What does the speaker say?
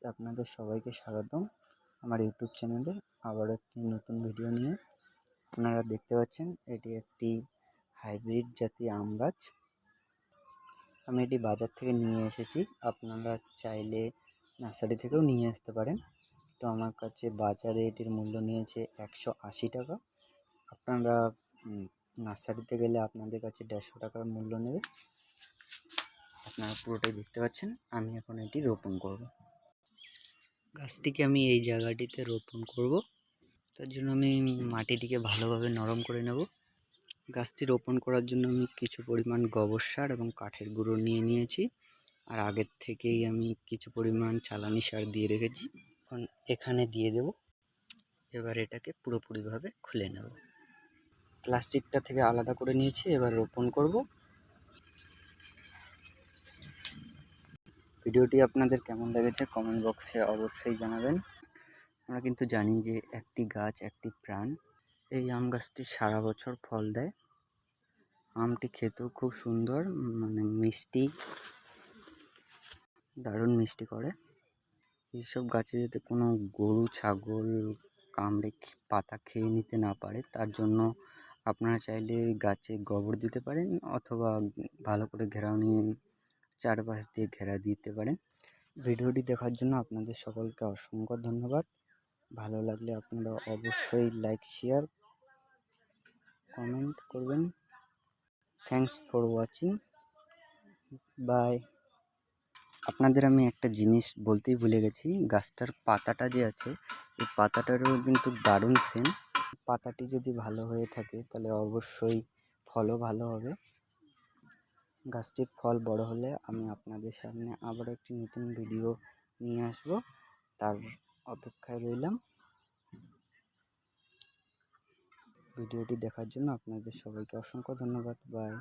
আপনাদের সবাইকে স্বাগতম আমার ইউটিউব চ্যানেলে আবার একটি নতুন ভিডিও নিয়ে। আপনারা দেখতে পাচ্ছেন এটি একটি হাইব্রিড জাতীয় আম গাছ। আমি এটি বাজার থেকে নিয়ে এসেছি, আপনারা চাইলে নার্সারি থেকেও নিয়ে আসতে পারেন। তো আমার কাছে বাজারে এটির মূল্য নিয়েছে 180 টাকা। আপনারা নার্সারিতে গেলে আপনাদের কাছে 150 টাকার মূল্য নেবে। আপনারা পুরোটাই দেখতে পাচ্ছেন। আমি এখন এটি রোপণ করব। গাছটিকে আমি এই জায়গাটিতে রোপণ করব, তার জন্য আমি মাটিটিকে ভালোভাবে নরম করে নেব। গাছটি রোপণ করার জন্য আমি কিছু পরিমাণ গোবর সার এবং কাঠের গুঁড়ো নিয়ে নিয়েছি, আর আগের থেকেই আমি কিছু পরিমাণ চালানি সার দিয়ে রেখেছি। এখন এখানে দিয়ে দেব। এবার এটাকে পুরোপুরিভাবে খুলে নেব। প্লাস্টিকটা থেকে আলাদা করে নিয়েছি, এবার রোপণ করব। ভিডিওটি আপনাদের কেমন লেগেছে কমেন্ট বক্সে অবশ্যই জানাবেন। আমরা কিন্তু জানি যে একটি গাছ একটি প্রাণ। এই আম গাছটি সারা বছর ফল দেয়। আমটি খেতেও খুব সুন্দর, মিষ্টি, দারুণ মিষ্টি করে। এইসব গাছে যাতে কোনো গরু ছাগল কামড়ে পাতা খেয়ে নিতে না পারে, তার জন্য আপনারা চাইলে গাছে গোবর দিতে পারেন, অথবা ভালো করে ঘেরাওনি চারপাশ দিয়ে ঘেরা দিতে পারেন। ভিডিওটি দেখার জন্য আপনাদের সকলকে অসংখ্য ধন্যবাদ। ভালো লাগলে আপনারা অবশ্যই লাইক শেয়ার কমেন্ট করবেন। Thanks for watching, bye. আপনাদের আমি একটা জিনিস বলতেই ভুলে গেছি, গাছটার পাতাটা যে আছে এই পাতাটারও কিন্তু দারুণ সেন্ট। পাতাটি যদি ভালো হয়ে থাকে তাহলে অবশ্যই ফলও ভালো হবে। গাছটির ফল বড় হলে আমি আপনাদের সামনে আবার একটি নতুন ভিডিও নিয়ে আসব, তার অপেক্ষায় রইলাম। ভিডিওটি দেখার জন্য আপনাদের সবাইকে অসংখ্য ধন্যবাদ। বাই।